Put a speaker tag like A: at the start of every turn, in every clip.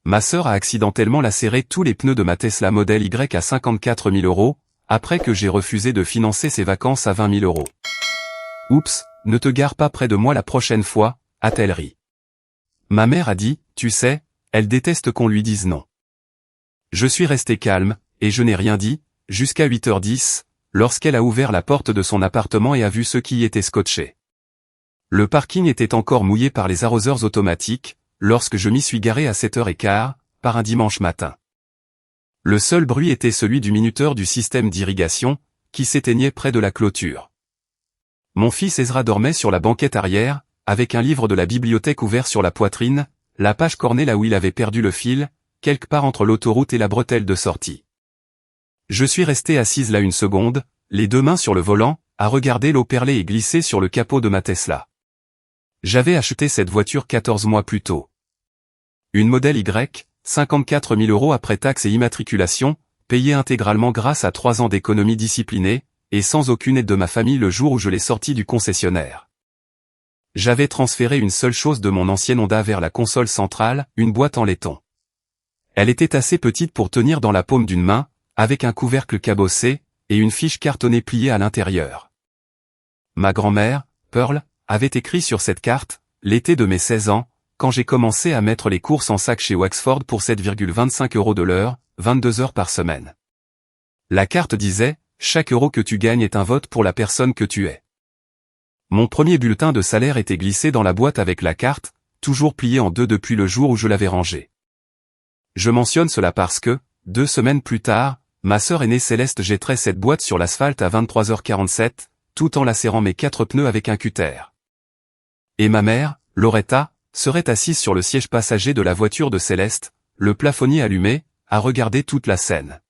A: Ma sœur a accidentellement lacéré tous les pneus de ma Tesla Model Y à 54 000 €, après que j'ai refusé de financer ses vacances à 20 000 €. Oups, ne te gare pas près de moi la prochaine fois, a-t-elle ri. Ma mère a dit, tu sais, elle déteste qu'on lui dise non. Je suis resté calme, et je n'ai rien dit, jusqu'à 8h10, lorsqu'elle a ouvert la porte de son appartement et a vu ceux qui y étaient scotchés. Le parking était encore mouillé par les arroseurs automatiques, lorsque je m'y suis garé à 7h15, par un dimanche matin. Le seul bruit était celui du minuteur du système d'irrigation, qui s'éteignait près de la clôture. Mon fils Ezra dormait sur la banquette arrière, avec un livre de la bibliothèque ouvert sur la poitrine, la page cornée là où il avait perdu le fil, quelque part entre l'autoroute et la bretelle de sortie. Je suis resté assise là une seconde, les deux mains sur le volant, à regarder l'eau perler et glisser sur le capot de ma Tesla. J'avais acheté cette voiture 14 mois plus tôt. Une Model Y, 54 000 € après taxes et immatriculation, payée intégralement grâce à 3 ans d'économie disciplinée, et sans aucune aide de ma famille le jour où je l'ai sortie du concessionnaire. J'avais transféré une seule chose de mon ancienne Honda vers la console centrale, une boîte en laiton. Elle était assez petite pour tenir dans la paume d'une main, avec un couvercle cabossé, et une fiche cartonnée pliée à l'intérieur. Ma grand-mère, Pearl, avait écrit sur cette carte, l'été de mes 16 ans, quand j'ai commencé à mettre les courses en sac chez Wexford pour 7,25 € de l'heure, 22 heures par semaine. La carte disait, chaque euro que tu gagnes est un vote pour la personne que tu es. Mon premier bulletin de salaire était glissé dans la boîte avec la carte, toujours pliée en deux depuis le jour où je l'avais rangée. Je mentionne cela parce que, 2 semaines plus tard, ma sœur aînée Céleste jetterait cette boîte sur l'asphalte à 23h47, tout en lacérant mes 4 pneus avec un cutter. Et ma mère, Loretta, serait assise sur le siège passager de la voiture de Céleste, le plafonnier allumé, à regarder toute la scène.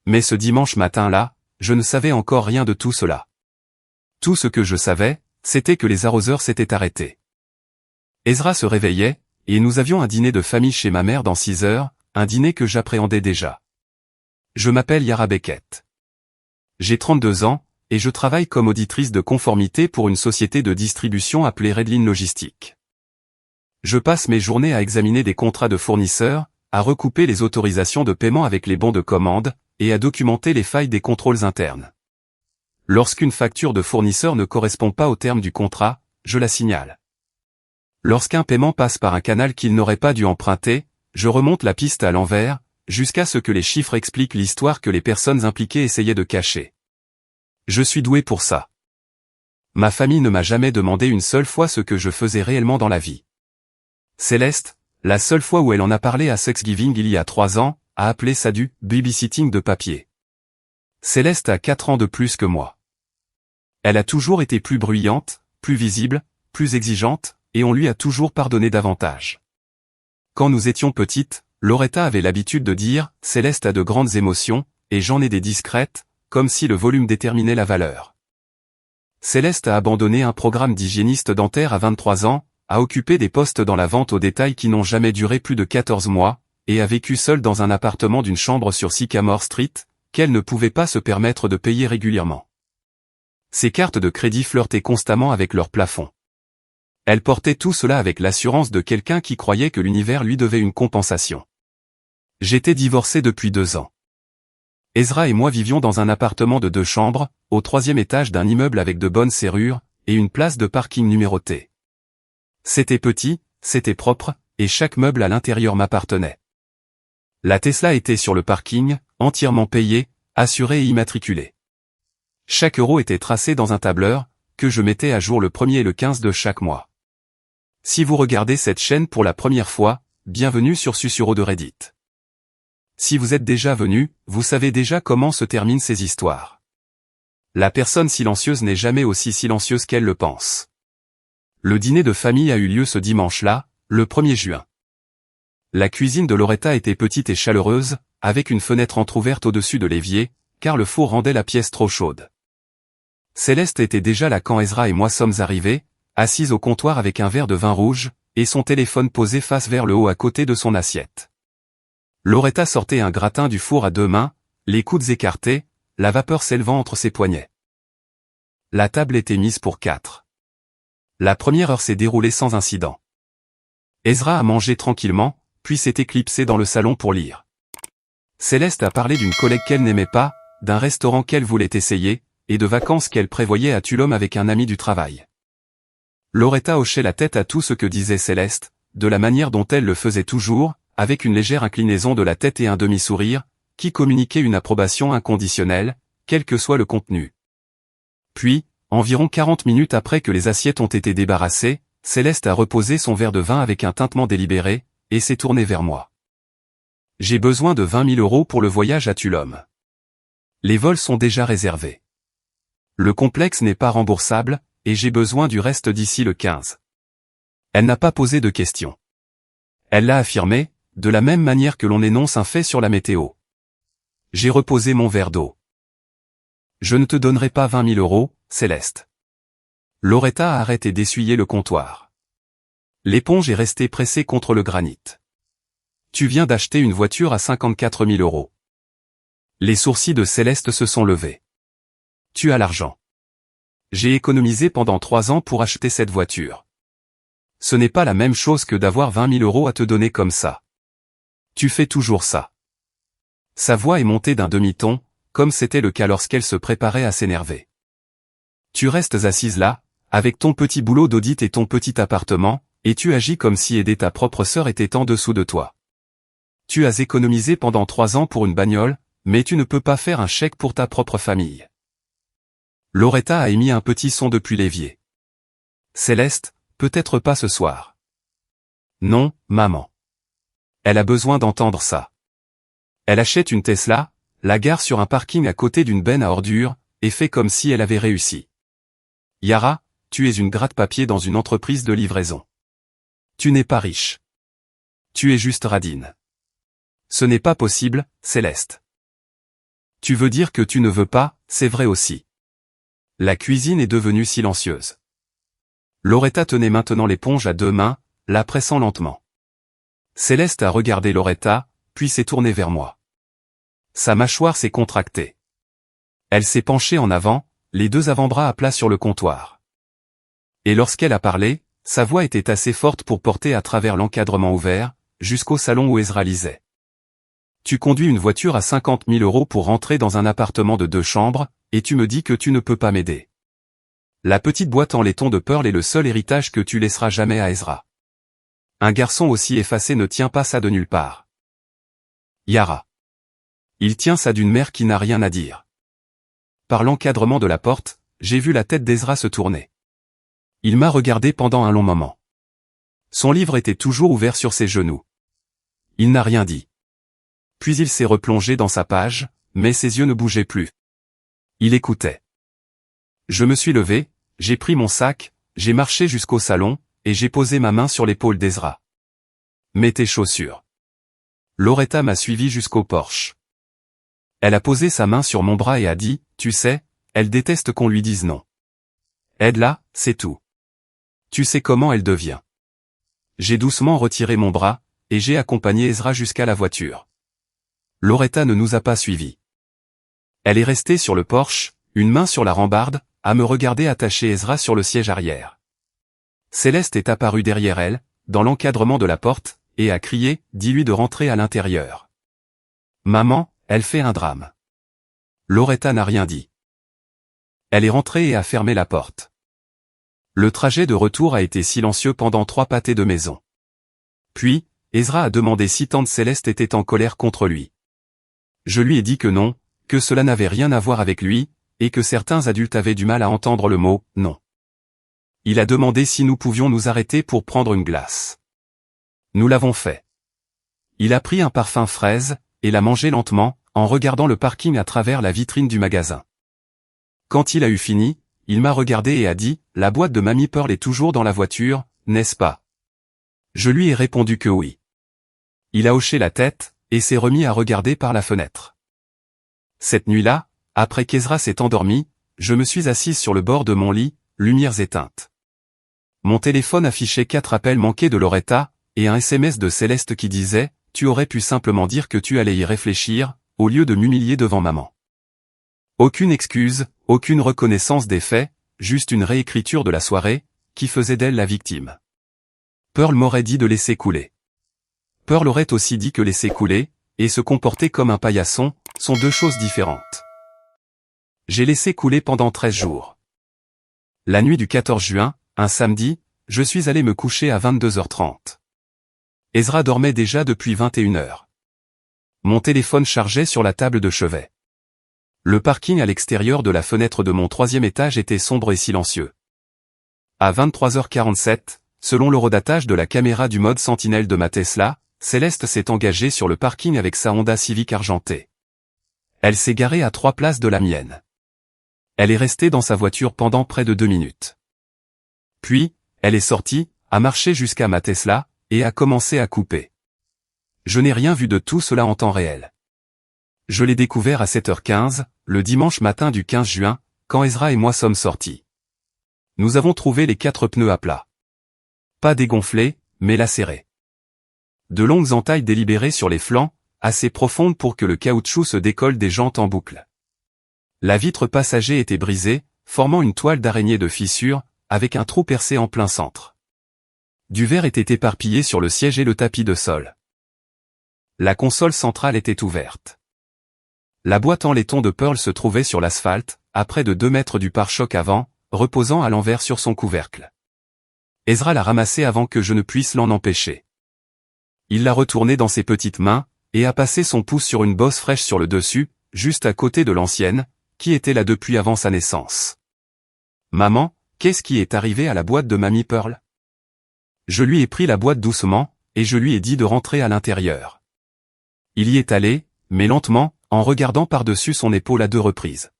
A: Mais ce dimanche matin-là, je ne savais encore rien de tout cela. Tout ce que je savais, c'était que les arroseurs s'étaient arrêtés. Ezra se réveillait, et nous avions un dîner de famille chez ma mère dans 6 heures, un dîner que j'appréhendais déjà. Je m'appelle Yara Beckett. J'ai 32 ans, et je travaille comme auditrice de conformité pour une société de distribution appelée Redline Logistique. Je passe mes journées à examiner des contrats de fournisseurs, à recouper les autorisations de paiement avec les bons de commande, et à documenter les failles des contrôles internes. Lorsqu'une facture de fournisseur ne correspond pas au terme du contrat, je la signale. Lorsqu'un paiement passe par un canal qu'il n'aurait pas dû emprunter, je remonte la piste à l'envers, jusqu'à ce que les chiffres expliquent l'histoire que les personnes impliquées essayaient de cacher. Je suis doué pour ça. Ma famille ne m'a jamais demandé une seule fois ce que je faisais réellement dans la vie. Céleste, la seule fois où elle en a parlé à Thanksgiving il y a 3 ans, a appelé ça du « babysitting de papier ». Céleste a 4 ans de plus que moi. Elle a toujours été plus bruyante, plus visible, plus exigeante, et on lui a toujours pardonné davantage. Quand nous étions petites, Loretta avait l'habitude de dire « Céleste a de grandes émotions, et j'en ai des discrètes », comme si le volume déterminait la valeur. Céleste a abandonné un programme d'hygiéniste dentaire à 23 ans, a occupé des postes dans la vente au détail qui n'ont jamais duré plus de 14 mois, et a vécu seule dans un appartement d'une chambre sur Sycamore Street, qu'elle ne pouvait pas se permettre de payer régulièrement. Ses cartes de crédit flirtaient constamment avec leur plafond. Elle portait tout cela avec l'assurance de quelqu'un qui croyait que l'univers lui devait une compensation. J'étais divorcé depuis 2 ans. Ezra et moi vivions dans un appartement de 2 chambres, au 3e étage d'un immeuble avec de bonnes serrures, et une place de parking numérotée. C'était petit, c'était propre, et chaque meuble à l'intérieur m'appartenait. La Tesla était sur le parking, entièrement payée, assurée et immatriculée. Chaque euro était tracé dans un tableur, que je mettais à jour le 1er et le 15 de chaque mois. Si vous regardez cette chaîne pour la première fois, bienvenue sur Susuro de Reddit. Si vous êtes déjà venu, vous savez déjà comment se terminent ces histoires. La personne silencieuse n'est jamais aussi silencieuse qu'elle le pense. Le dîner de famille a eu lieu ce dimanche-là, le 1er juin. La cuisine de Loretta était petite et chaleureuse, avec une fenêtre entrouverte au-dessus de l'évier, car le four rendait la pièce trop chaude. Céleste était déjà là quand Ezra et moi sommes arrivés, assise au comptoir avec un verre de vin rouge, et son téléphone posé face vers le haut à côté de son assiette. Loretta sortait un gratin du four à 2 mains, les coudes écartés, la vapeur s'élevant entre ses poignets. La table était mise pour 4. La première heure s'est déroulée sans incident. Ezra a mangé tranquillement, puis s'est éclipsée dans le salon pour lire. Céleste a parlé d'une collègue qu'elle n'aimait pas, d'un restaurant qu'elle voulait essayer, et de vacances qu'elle prévoyait à Tulum avec un ami du travail. Loretta hochait la tête à tout ce que disait Céleste, de la manière dont elle le faisait toujours, avec une légère inclinaison de la tête et un demi-sourire, qui communiquait une approbation inconditionnelle, quel que soit le contenu. Puis, environ 40 minutes après que les assiettes ont été débarrassées, Céleste a reposé son verre de vin avec un tintement délibéré, et s'est tournée vers moi. J'ai besoin de 20 000 € pour le voyage à Tulum. Les vols sont déjà réservés. Le complexe n'est pas remboursable, et j'ai besoin du reste d'ici le 15. Elle n'a pas posé de questions. Elle l'a affirmé, de la même manière que l'on énonce un fait sur la météo. J'ai reposé mon verre d'eau. Je ne te donnerai pas 20 000 €, Céleste. Loretta a arrêté d'essuyer le comptoir. L'éponge est restée pressée contre le granit. Tu viens d'acheter une voiture à 54 000 €. Les sourcils de Céleste se sont levés. Tu as l'argent. J'ai économisé pendant 3 ans pour acheter cette voiture. Ce n'est pas la même chose que d'avoir 20 000 € à te donner comme ça. Tu fais toujours ça. Sa voix est montée d'un demi-ton, comme c'était le cas lorsqu'elle se préparait à s'énerver. Tu restes assise là, avec ton petit boulot d'audit et ton petit appartement, et tu agis comme si aider ta propre sœur était en dessous de toi. Tu as économisé pendant 3 ans pour une bagnole, mais tu ne peux pas faire un chèque pour ta propre famille. Loretta a émis un petit son depuis l'évier. Céleste, peut-être pas ce soir. Non, maman. Elle a besoin d'entendre ça. Elle achète une Tesla, la gare sur un parking à côté d'une benne à ordures, et fait comme si elle avait réussi. Yara, tu es une gratte-papier dans une entreprise de livraison. Tu n'es pas riche. Tu es juste radine. Ce n'est pas possible, Céleste. Tu veux dire que tu ne veux pas, c'est vrai aussi. La cuisine est devenue silencieuse. Loretta tenait maintenant l'éponge à 2 mains, la pressant lentement. Céleste a regardé Loretta, puis s'est tournée vers moi. Sa mâchoire s'est contractée. Elle s'est penchée en avant, les 2 avant-bras à plat sur le comptoir. Et lorsqu'elle a parlé, sa voix était assez forte pour porter à travers l'encadrement ouvert, jusqu'au salon où Ezra lisait. Tu conduis une voiture à 50 000 € pour rentrer dans un appartement de 2 chambres, et tu me dis que tu ne peux pas m'aider. La petite boîte en laiton de Pearl est le seul héritage que tu laisseras jamais à Ezra. Un garçon aussi effacé ne tient pas ça de nulle part. Yara. Il tient ça d'une mère qui n'a rien à dire. Par l'encadrement de la porte, j'ai vu la tête d'Ezra se tourner. Il m'a regardé pendant un long moment. Son livre était toujours ouvert sur ses genoux. Il n'a rien dit. Puis il s'est replongé dans sa page, mais ses yeux ne bougeaient plus. Il écoutait. Je me suis levé, j'ai pris mon sac, j'ai marché jusqu'au salon, et j'ai posé ma main sur l'épaule d'Ezra. Mets tes chaussures. Loretta m'a suivi jusqu'au porche. Elle a posé sa main sur mon bras et a dit, tu sais, elle déteste qu'on lui dise non. Aide-la, c'est tout. Tu sais comment elle devient. J'ai doucement retiré mon bras, et j'ai accompagné Ezra jusqu'à la voiture. Loretta ne nous a pas suivis. Elle est restée sur le porche, une main sur la rambarde, à me regarder attacher Ezra sur le siège arrière. Céleste est apparue derrière elle, dans l'encadrement de la porte, et a crié, dis-lui de rentrer à l'intérieur. Maman, elle fait un drame. Loretta n'a rien dit. Elle est rentrée et a fermé la porte. Le trajet de retour a été silencieux pendant 3 pâtés de maison. Puis, Ezra a demandé si tante Céleste était en colère contre lui. Je lui ai dit que non, que cela n'avait rien à voir avec lui, et que certains adultes avaient du mal à entendre le mot « non ». Il a demandé si nous pouvions nous arrêter pour prendre une glace. Nous l'avons fait. Il a pris un parfum fraise, et l'a mangé lentement, en regardant le parking à travers la vitrine du magasin. Quand il a eu fini, il m'a regardé et a dit « La boîte de Mamie Pearl est toujours dans la voiture, n'est-ce pas ?» Je lui ai répondu que oui. Il a hoché la tête, et s'est remis à regarder par la fenêtre. Cette nuit-là, après qu'Ezra s'est endormi, je me suis assise sur le bord de mon lit, lumières éteintes. Mon téléphone affichait 4 appels manqués de Loretta, et un SMS de Céleste qui disait « Tu aurais pu simplement dire que tu allais y réfléchir, au lieu de m'humilier devant maman. » Aucune excuse, aucune reconnaissance des faits, juste une réécriture de la soirée, qui faisait d'elle la victime. Pearl m'aurait dit de laisser couler. Pearl aurait aussi dit que laisser couler, et se comporter comme un paillasson, sont deux choses différentes. J'ai laissé couler pendant 13 jours. La nuit du 14 juin, un samedi, je suis allé me coucher à 22h30. Ezra dormait déjà depuis 21h. Mon téléphone chargeait sur la table de chevet. Le parking à l'extérieur de la fenêtre de mon 3e étage était sombre et silencieux. À 23h47, selon l'horodatage de la caméra du mode sentinelle de ma Tesla, Céleste s'est engagée sur le parking avec sa Honda Civic argentée. Elle s'est garée à 3 places de la mienne. Elle est restée dans sa voiture pendant près de 2 minutes. Puis, elle est sortie, a marché jusqu'à ma Tesla, et a commencé à couper. Je n'ai rien vu de tout cela en temps réel. Je l'ai découvert à 7h15, le dimanche matin du 15 juin, quand Ezra et moi sommes sortis. Nous avons trouvé les 4 pneus à plat. Pas dégonflés, mais lacérés. De longues entailles délibérées sur les flancs, assez profondes pour que le caoutchouc se décolle des jantes en boucle. La vitre passager était brisée, formant une toile d'araignée de fissure, avec un trou percé en plein centre. Du verre était éparpillé sur le siège et le tapis de sol. La console centrale était ouverte. La boîte en laiton de Pearl se trouvait sur l'asphalte, à près de 2 mètres du pare-choc avant, reposant à l'envers sur son couvercle. Ezra l'a ramassée avant que je ne puisse l'en empêcher. Il l'a retournée dans ses petites mains, et a passé son pouce sur une bosse fraîche sur le dessus, juste à côté de l'ancienne, qui était là depuis avant sa naissance. « Maman, qu'est-ce qui est arrivé à la boîte de Mamie Pearl ?» Je lui ai pris la boîte doucement, et je lui ai dit de rentrer à l'intérieur. Il y est allé, mais lentement, en regardant par-dessus son épaule à 2 reprises.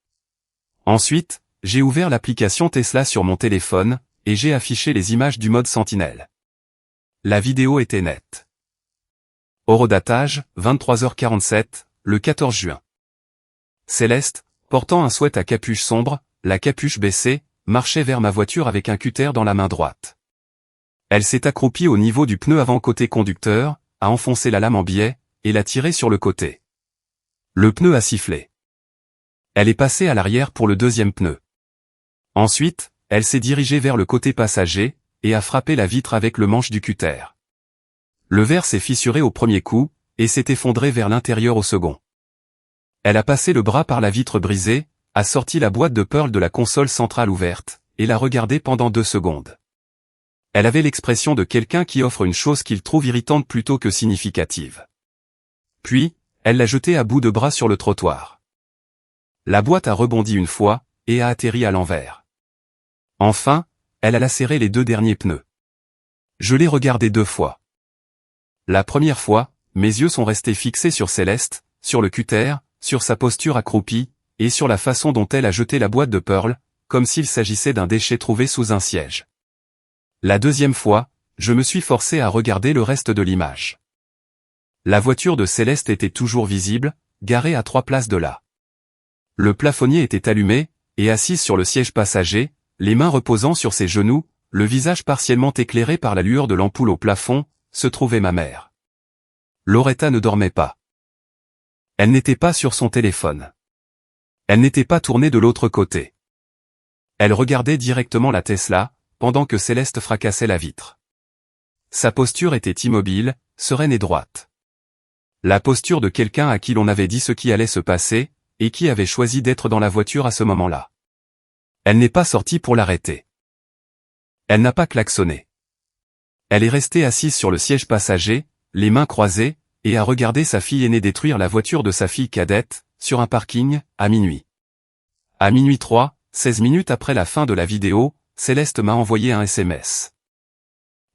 A: Ensuite, j'ai ouvert l'application Tesla sur mon téléphone, et j'ai affiché les images du mode sentinelle. La vidéo était nette. Horodatage, 23h47, le 14 juin. Céleste, portant un sweat à capuche sombre, la capuche baissée, marchait vers ma voiture avec un cutter dans la main droite. Elle s'est accroupie au niveau du pneu avant côté conducteur, a enfoncé la lame en biais, et l'a tiré sur le côté. Le pneu a sifflé. Elle est passée à l'arrière pour le 2e pneu. Ensuite, elle s'est dirigée vers le côté passager, et a frappé la vitre avec le manche du cutter. Le verre s'est fissuré au premier coup, et s'est effondré vers l'intérieur au second. Elle a passé le bras par la vitre brisée, a sorti la boîte de Pearl de la console centrale ouverte, et l'a regardée pendant 2 secondes. Elle avait l'expression de quelqu'un qui offre une chose qu'il trouve irritante plutôt que significative. Puis, elle l'a jetée à bout de bras sur le trottoir. La boîte a rebondi une fois, et a atterri à l'envers. Enfin, elle a lacéré les 2 derniers pneus. Je l'ai regardée 2 fois. La première fois, mes yeux sont restés fixés sur Céleste, sur le cutter, sur sa posture accroupie, et sur la façon dont elle a jeté la boîte de Pearl, comme s'il s'agissait d'un déchet trouvé sous un siège. La 2e fois, je me suis forcé à regarder le reste de l'image. La voiture de Céleste était toujours visible, garée à 3 places de là. Le plafonnier était allumé, et assise sur le siège passager, les mains reposant sur ses genoux, le visage partiellement éclairé par la lueur de l'ampoule au plafond, se trouvait ma mère. Loretta ne dormait pas. Elle n'était pas sur son téléphone. Elle n'était pas tournée de l'autre côté. Elle regardait directement la Tesla, pendant que Céleste fracassait la vitre. Sa posture était immobile, sereine et droite. La posture de quelqu'un à qui l'on avait dit ce qui allait se passer, et qui avait choisi d'être dans la voiture à ce moment-là. Elle n'est pas sortie pour l'arrêter. Elle n'a pas klaxonné. Elle est restée assise sur le siège passager, les mains croisées, et a regardé sa fille aînée détruire la voiture de sa fille cadette, sur un parking, à minuit. À minuit 3, 16 minutes après la fin de la vidéo, Céleste m'a envoyé un SMS.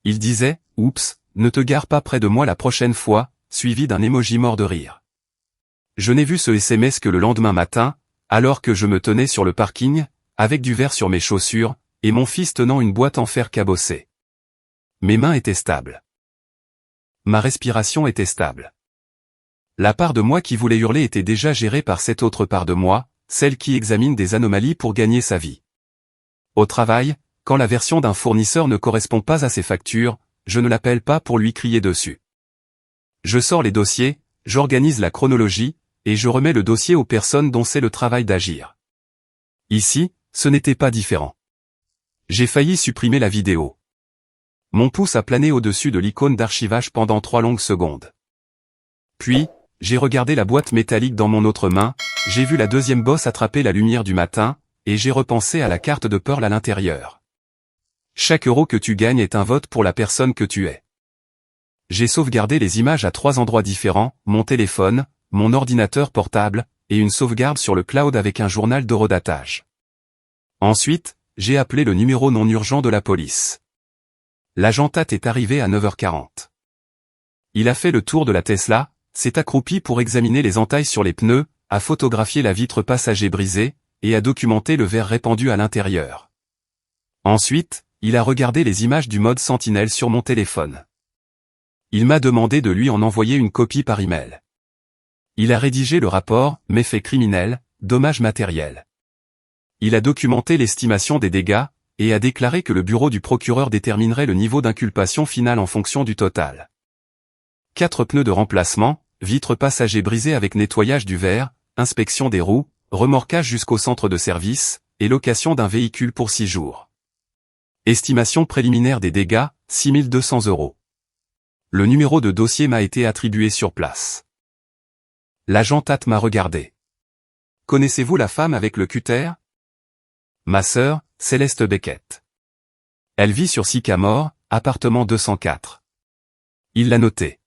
A: Il disait, « Oups, ne te gare pas près de moi la prochaine fois », suivi d'un emoji mort de rire. Je n'ai vu ce SMS que le lendemain matin, alors que je me tenais sur le parking, avec du verre sur mes chaussures, et mon fils tenant une boîte en fer cabossée. Mes mains étaient stables. Ma respiration était stable. La part de moi qui voulait hurler était déjà gérée par cette autre part de moi, celle qui examine des anomalies pour gagner sa vie. Au travail, quand la version d'un fournisseur ne correspond pas à ses factures, je ne l'appelle pas pour lui crier dessus. Je sors les dossiers, j'organise la chronologie, et je remets le dossier aux personnes dont c'est le travail d'agir. Ici, ce n'était pas différent. J'ai failli supprimer la vidéo. Mon pouce a plané au-dessus de l'icône d'archivage pendant 3 longues secondes. Puis, j'ai regardé la boîte métallique dans mon autre main, j'ai vu la deuxième bosse attraper la lumière du matin, et j'ai repensé à la carte de Pearl à l'intérieur. Chaque euro que tu gagnes est un vote pour la personne que tu es. J'ai sauvegardé les images à 3 endroits différents, mon téléphone, mon ordinateur portable, et une sauvegarde sur le cloud avec un journal d'horodatage. Ensuite, j'ai appelé le numéro non urgent de la police. L'agent Tat est arrivé à 9h40. Il a fait le tour de la Tesla, s'est accroupi pour examiner les entailles sur les pneus, a photographié la vitre passager brisée, et a documenté le verre répandu à l'intérieur. Ensuite, il a regardé les images du mode Sentinelle sur mon téléphone. Il m'a demandé de lui en envoyer une copie par email. Il a rédigé le rapport, méfaits criminels, dommages matériels. Il a documenté l'estimation des dégâts, et a déclaré que le bureau du procureur déterminerait le niveau d'inculpation final en fonction du total. 4 pneus de remplacement, vitres passager brisées avec nettoyage du verre, inspection des roues, remorquage jusqu'au centre de service, et location d'un véhicule pour 6 jours. Estimation préliminaire des dégâts, 6 200 €. Le numéro de dossier m'a été attribué sur place. L'agent Tat m'a regardé. Connaissez-vous la femme avec le cutter? Ma sœur, Céleste Beckett. Elle vit sur Sycamore, appartement 204. Il l'a noté.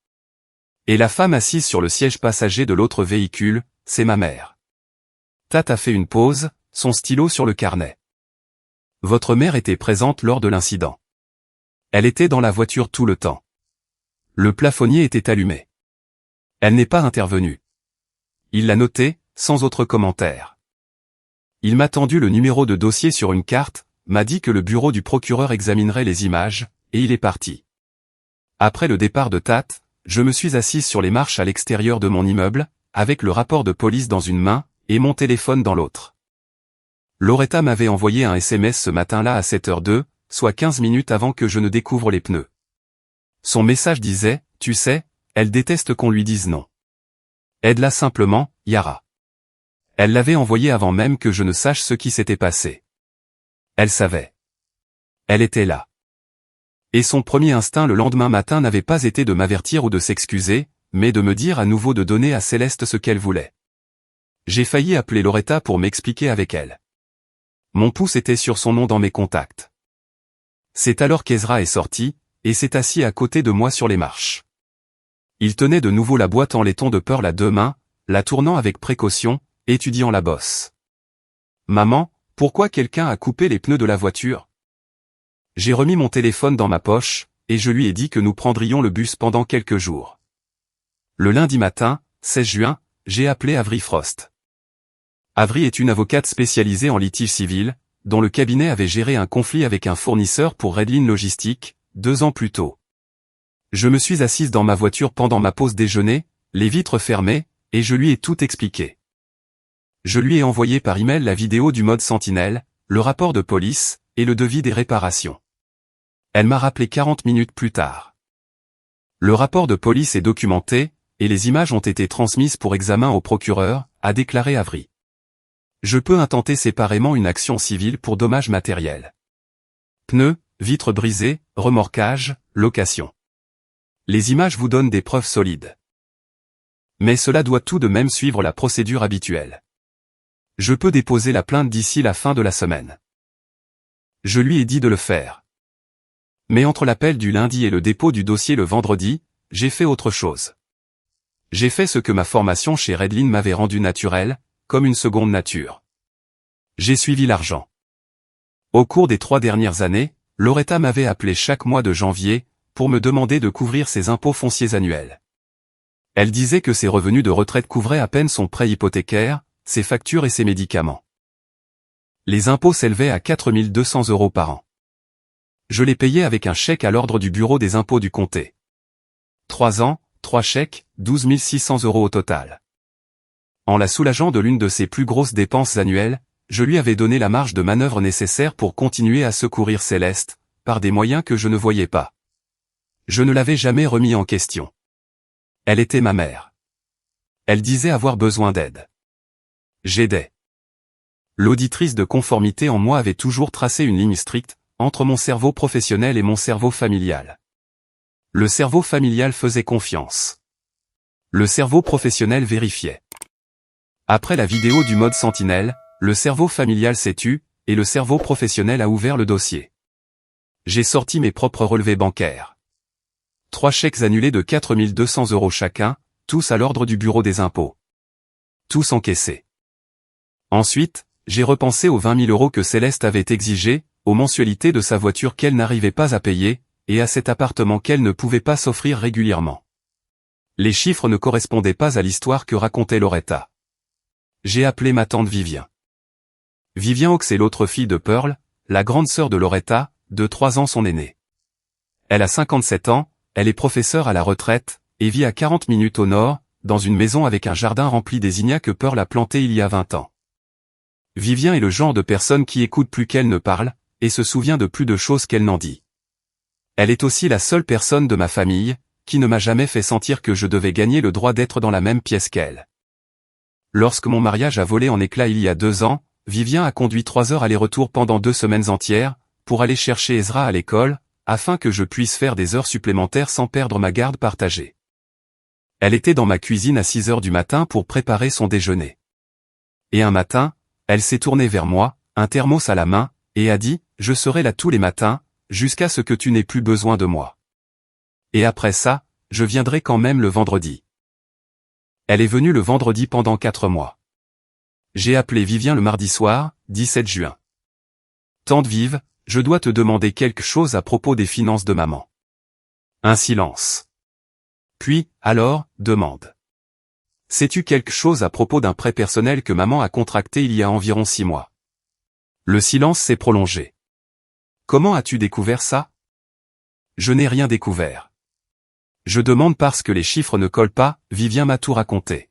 A: Et la femme assise sur le siège passager de l'autre véhicule, c'est ma mère. Tat a fait une pause, son stylo sur le carnet. Votre mère était présente lors de l'incident. Elle était dans la voiture tout le temps. Le plafonnier était allumé. Elle n'est pas intervenue. Il l'a noté, sans autre commentaire. Il m'a tendu le numéro de dossier sur une carte, m'a dit que le bureau du procureur examinerait les images, et il est parti. Après le départ de Tat, je me suis assise sur les marches à l'extérieur de mon immeuble, avec le rapport de police dans une main, et mon téléphone dans l'autre. Loretta m'avait envoyé un SMS ce matin-là à 7h02, soit 15 minutes avant que je ne découvre les pneus. Son message disait, tu sais, elle déteste qu'on lui dise non. Aide-la simplement, Yara. Elle l'avait envoyé avant même que je ne sache ce qui s'était passé. Elle savait. Elle était là. Et son premier instinct le lendemain matin n'avait pas été de m'avertir ou de s'excuser, mais de me dire à nouveau de donner à Céleste ce qu'elle voulait. J'ai failli appeler Loretta pour m'expliquer avec elle. Mon pouce était sur son nom dans mes contacts. C'est alors qu'Ezra est sorti, et s'est assis à côté de moi sur les marches. Il tenait de nouveau la boîte en laiton de Pearl à 2 mains, la tournant avec précaution, étudiant la bosse. Maman, pourquoi quelqu'un a coupé les pneus de la voiture? J'ai remis mon téléphone dans ma poche, et je lui ai dit que nous prendrions le bus pendant quelques jours. Le lundi matin, 16 juin, j'ai appelé Avery Frost. Avery est une avocate spécialisée en litige civil, dont le cabinet avait géré un conflit avec un fournisseur pour Redline Logistique, 2 ans plus tôt. Je me suis assise dans ma voiture pendant ma pause déjeuner, les vitres fermées, et je lui ai tout expliqué. Je lui ai envoyé par email la vidéo du mode Sentinelle, le rapport de police, et le devis des réparations. Elle m'a rappelé 40 minutes plus tard. Le rapport de police est documenté, et les images ont été transmises pour examen au procureur, a déclaré Avery. Je peux intenter séparément une action civile pour dommages matériels. Pneus, vitres brisées, remorquage, location. Les images vous donnent des preuves solides. Mais cela doit tout de même suivre la procédure habituelle. Je peux déposer la plainte d'ici la fin de la semaine. Je lui ai dit de le faire. Mais entre l'appel du lundi et le dépôt du dossier le vendredi, j'ai fait autre chose. J'ai fait ce que ma formation chez Redline m'avait rendu naturel, comme une seconde nature. J'ai suivi l'argent. Au cours des 3 dernières années, Loretta m'avait appelé chaque mois de janvier, pour me demander de couvrir ses impôts fonciers annuels. Elle disait que ses revenus de retraite couvraient à peine son prêt hypothécaire, ses factures et ses médicaments. Les impôts s'élevaient à 4 200 € par an. Je les payais avec un chèque à l'ordre du bureau des impôts du comté. 3 ans, 3 chèques, 12 600 € au total. En la soulageant de l'une de ses plus grosses dépenses annuelles, je lui avais donné la marge de manœuvre nécessaire pour continuer à secourir Céleste, par des moyens que je ne voyais pas. Je ne l'avais jamais remis en question. Elle était ma mère. Elle disait avoir besoin d'aide. J'aidais. L'auditrice de conformité en moi avait toujours tracé une ligne stricte, entre mon cerveau professionnel et mon cerveau familial. Le cerveau familial faisait confiance. Le cerveau professionnel vérifiait. Après la vidéo du mode sentinelle, le cerveau familial s'est tu, et le cerveau professionnel a ouvert le dossier. J'ai sorti mes propres relevés bancaires. 3 chèques annulés de 4 200 € chacun, tous à l'ordre du bureau des impôts. Tous encaissés. Ensuite, j'ai repensé aux 20 000 € que Céleste avait exigés, aux mensualités de sa voiture qu'elle n'arrivait pas à payer, et à cet appartement qu'elle ne pouvait pas s'offrir régulièrement. Les chiffres ne correspondaient pas à l'histoire que racontait Loretta. J'ai appelé ma tante Vivien. Vivien Hawks est l'autre fille de Pearl, la grande sœur de Loretta, de 3 ans son aînée. Elle a 57 ans, elle est professeure à la retraite, et vit à 40 minutes au nord, dans une maison avec un jardin rempli des zinnias que Pearl a plantés il y a 20 ans. Vivien est le genre de personne qui écoute plus qu'elle ne parle, et se souvient de plus de choses qu'elle n'en dit. Elle est aussi la seule personne de ma famille, qui ne m'a jamais fait sentir que je devais gagner le droit d'être dans la même pièce qu'elle. Lorsque mon mariage a volé en éclats il y a 2 ans, Vivien a conduit 3 heures aller-retour pendant 2 semaines entières, pour aller chercher Ezra à l'école, afin que je puisse faire des heures supplémentaires sans perdre ma garde partagée. Elle était dans ma cuisine à 6 heures du matin pour préparer son déjeuner. Et un matin, elle s'est tournée vers moi, un thermos à la main, et a dit, « Je serai là tous les matins, jusqu'à ce que tu n'aies plus besoin de moi. Et après ça, je viendrai quand même le vendredi. » Elle est venue le vendredi pendant 4 mois. J'ai appelé Vivien le mardi soir, 17 juin. « Tante Vive, je dois te demander quelque chose à propos des finances de maman. » Un silence. Puis, alors, demande. « Sais-tu quelque chose à propos d'un prêt personnel que maman a contracté il y a environ 6 mois? » Le silence s'est prolongé. « Comment as-tu découvert ça? » Je n'ai rien découvert. Je demande parce que les chiffres ne collent pas, Vivien m'a tout raconté.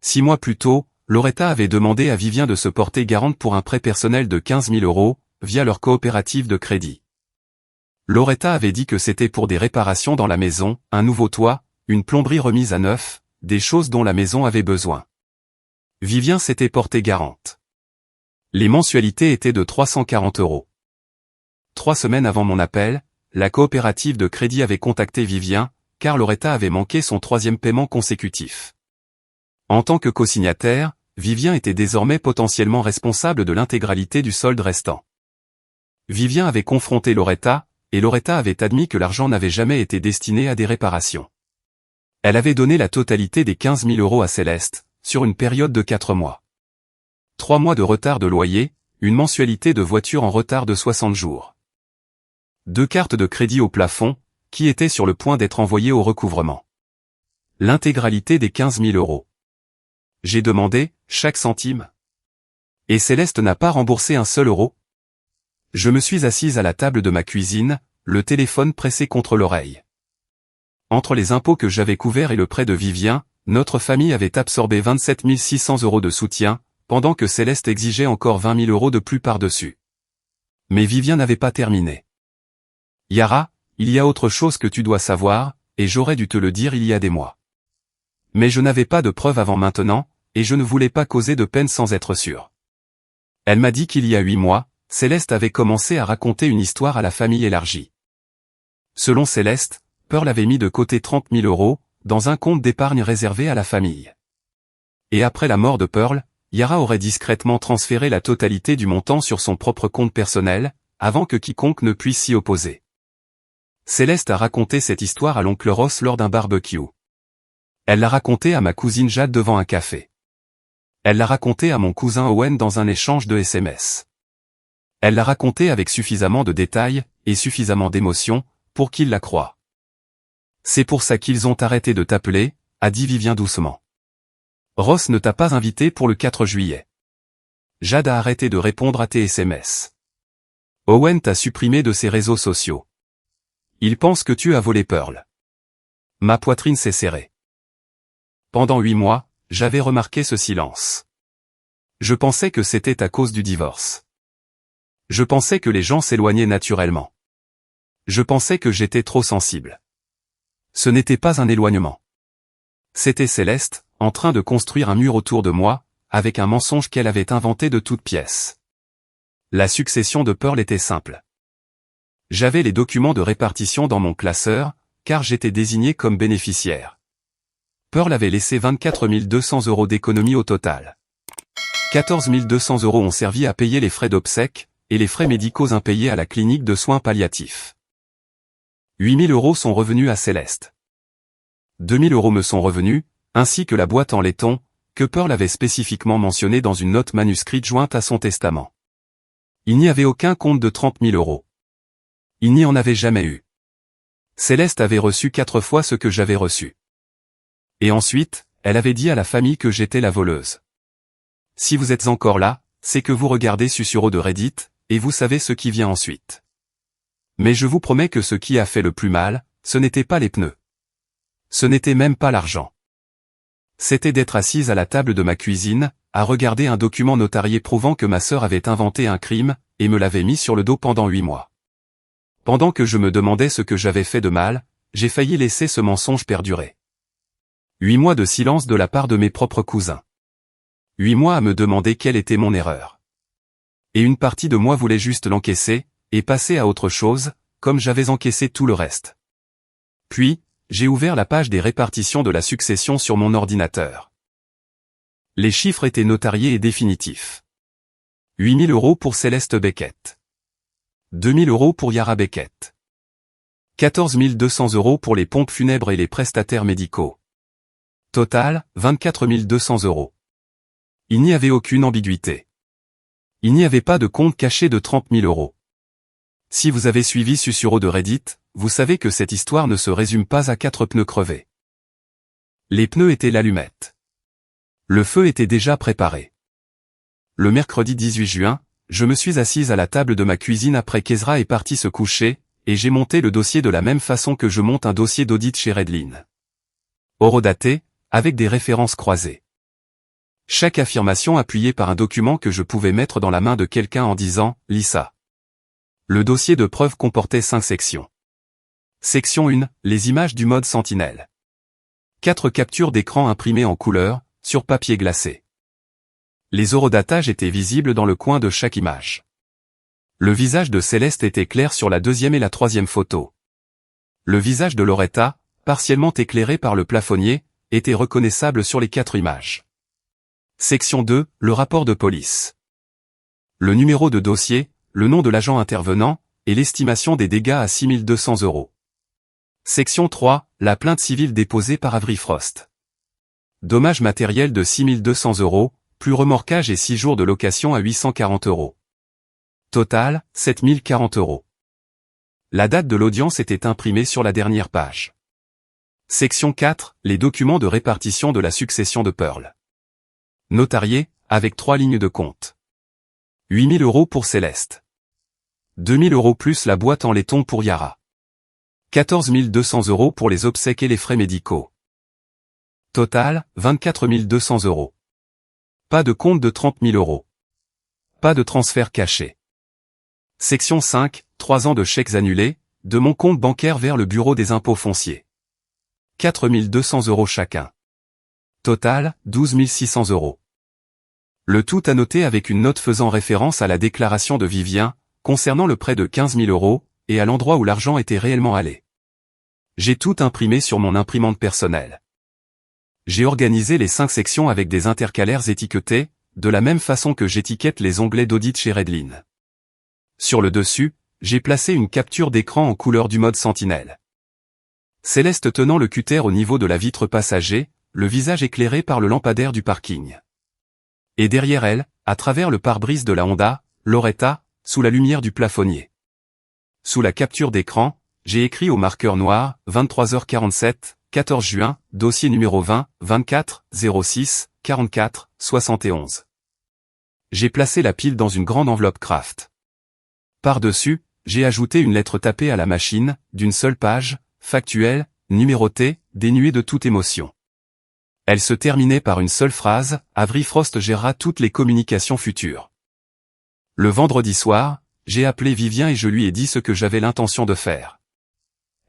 A: 6 mois plus tôt, Loretta avait demandé à Vivien de se porter garante pour un prêt personnel de 15 000 €, via leur coopérative de crédit. Loretta avait dit que c'était pour des réparations dans la maison, un nouveau toit, une plomberie remise à neuf, des choses dont la maison avait besoin. Vivien s'était porté garante. Les mensualités étaient de 340 €. 3 semaines avant mon appel, la coopérative de crédit avait contacté Vivien, car Loretta avait manqué son 3e paiement consécutif. En tant que co-signataire, Vivien était désormais potentiellement responsable de l'intégralité du solde restant. Vivien avait confronté Loretta, et Loretta avait admis que l'argent n'avait jamais été destiné à des réparations. Elle avait donné la totalité des 15 000 € à Céleste, sur une période de 4 mois. 3 mois de retard de loyer, une mensualité de voiture en retard de 60 jours. 2 cartes de crédit au plafond, qui étaient sur le point d'être envoyées au recouvrement. L'intégralité des 15 000 €. J'ai demandé, chaque centime. Et Céleste n'a pas remboursé un seul euro. Je me suis assise à la table de ma cuisine, le téléphone pressé contre l'oreille. Entre les impôts que j'avais couverts et le prêt de Vivien, notre famille avait absorbé 27 600 € de soutien, pendant que Céleste exigeait encore 20 000 € de plus par-dessus. Mais Vivien n'avait pas terminé. « Yara, il y a autre chose que tu dois savoir, et j'aurais dû te le dire il y a des mois. Mais je n'avais pas de preuves avant maintenant, et je ne voulais pas causer de peine sans être sûr. » Elle m'a dit qu'il y a 8 mois, Céleste avait commencé à raconter une histoire à la famille élargie. Selon Céleste, Pearl avait mis de côté 30 000 €, dans un compte d'épargne réservé à la famille. Et après la mort de Pearl, Yara aurait discrètement transféré la totalité du montant sur son propre compte personnel, avant que quiconque ne puisse s'y opposer. Céleste a raconté cette histoire à l'oncle Ross lors d'un barbecue. Elle l'a racontée à ma cousine Jade devant un café. Elle l'a raconté à mon cousin Owen dans un échange de SMS. Elle l'a raconté avec suffisamment de détails, et suffisamment d'émotion, pour qu'ils la croient. C'est pour ça qu'ils ont arrêté de t'appeler, a dit Vivien doucement. Ross ne t'a pas invité pour le 4 juillet. Jade a arrêté de répondre à tes SMS. Owen t'a supprimé de ses réseaux sociaux. Il pense que tu as volé Pearl. Ma poitrine s'est serrée. Pendant 8 mois, j'avais remarqué ce silence. Je pensais que c'était à cause du divorce. Je pensais que les gens s'éloignaient naturellement. Je pensais que j'étais trop sensible. Ce n'était pas un éloignement. C'était Céleste, en train de construire un mur autour de moi, avec un mensonge qu'elle avait inventé de toutes pièces. La succession de Pearl était simple. J'avais les documents de répartition dans mon classeur, car j'étais désigné comme bénéficiaire. Pearl avait laissé 24 200 € d'économie au total. 14 200 € ont servi à payer les frais d'obsèques, et les frais médicaux impayés à la clinique de soins palliatifs. 8 000 € sont revenus à Céleste. 2 000 € me sont revenus, ainsi que la boîte en laiton, que Pearl avait spécifiquement mentionnée dans une note manuscrite jointe à son testament. Il n'y avait aucun compte de 30 000 €. Il n'y en avait jamais eu. Céleste avait reçu 4 fois ce que j'avais reçu. Et ensuite, elle avait dit à la famille que j'étais la voleuse. Si vous êtes encore là, c'est que vous regardez Susurro de Reddit, et vous savez ce qui vient ensuite. Mais je vous promets que ce qui a fait le plus mal, ce n'était pas les pneus. Ce n'était même pas l'argent. C'était d'être assise à la table de ma cuisine, à regarder un document notarié prouvant que ma sœur avait inventé un crime, et me l'avait mis sur le dos pendant 8 mois. Pendant que je me demandais ce que j'avais fait de mal, j'ai failli laisser ce mensonge perdurer. 8 mois de silence de la part de mes propres cousins. 8 mois à me demander quelle était mon erreur. Et une partie de moi voulait juste l'encaisser, et passer à autre chose, comme j'avais encaissé tout le reste. Puis, j'ai ouvert la page des répartitions de la succession sur mon ordinateur. Les chiffres étaient notariés et définitifs. 8 000 € pour Céleste Beckett. 2 000 € pour Yara Beckett. 14 200 € pour les pompes funèbres et les prestataires médicaux. Total, 24 200 €. Il n'y avait aucune ambiguïté. Il n'y avait pas de compte caché de 30 000 €. Si vous avez suivi Susurro de Reddit, vous savez que cette histoire ne se résume pas à 4 pneus crevés. Les pneus étaient l'allumette. Le feu était déjà préparé. Le mercredi 18 juin, je me suis assise à la table de ma cuisine après qu'Ezra est parti se coucher, et j'ai monté le dossier de la même façon que je monte un dossier d'audit chez Redline. Horodaté, avec des références croisées. Chaque affirmation appuyée par un document que je pouvais mettre dans la main de quelqu'un en disant « Lis ça ». Le dossier de preuve comportait 5 sections. Section 1, les images du mode Sentinelle. 4 captures d'écran imprimées en couleur, sur papier glacé. Les horodatages étaient visibles dans le coin de chaque image. Le visage de Céleste était clair sur la 2e et la 3e photo. Le visage de Loretta, partiellement éclairé par le plafonnier, était reconnaissable sur les 4 images. Section 2, le rapport de police. Le numéro de dossier, le nom de l'agent intervenant, et l'estimation des dégâts à 6 200 €. Section 3, la plainte civile déposée par Avery Frost. Dommages matériels de 6 200 €, plus remorquage et 6 jours de location à 840 €. Total, 7 040 €. La date de l'audience était imprimée sur la dernière page. Section 4, les documents de répartition de la succession de Pearl. Notarié, avec 3 lignes de compte. 8 000 € pour Céleste. 2 000 € plus la boîte en laiton pour Yara. 14 200 € pour les obsèques et les frais médicaux. Total, 24 200 €. Pas de compte de 30 000 €. Pas de transfert caché. Section 5, 3 ans de chèques annulés, de mon compte bancaire vers le bureau des impôts fonciers. 4 200 € chacun. Total, 12 600 €. Le tout annoté avec une note faisant référence à la déclaration de Vivien, concernant le prêt de 15 000 €, et à l'endroit où l'argent était réellement allé. J'ai tout imprimé sur mon imprimante personnelle. J'ai organisé les 5 sections avec des intercalaires étiquetés, de la même façon que j'étiquette les onglets d'audit chez Redline. Sur le dessus, j'ai placé une capture d'écran en couleur du mode Sentinelle. Céleste tenant le cutter au niveau de la vitre passager, le visage éclairé par le lampadaire du parking. Et derrière elle, à travers le pare-brise de la Honda, Loretta, sous la lumière du plafonnier. Sous la capture d'écran, j'ai écrit au marqueur noir, 23h47, 14 juin, dossier numéro 20, 24, 06, 44, 71. J'ai placé la pile dans une grande enveloppe Kraft. Par-dessus, j'ai ajouté une lettre tapée à la machine, d'une seule page, factuelle, numérotée, dénuée de toute émotion. Elle se terminait par une seule phrase, Avery Frost gérera toutes les communications futures. Le vendredi soir, j'ai appelé Vivien et je lui ai dit ce que j'avais l'intention de faire.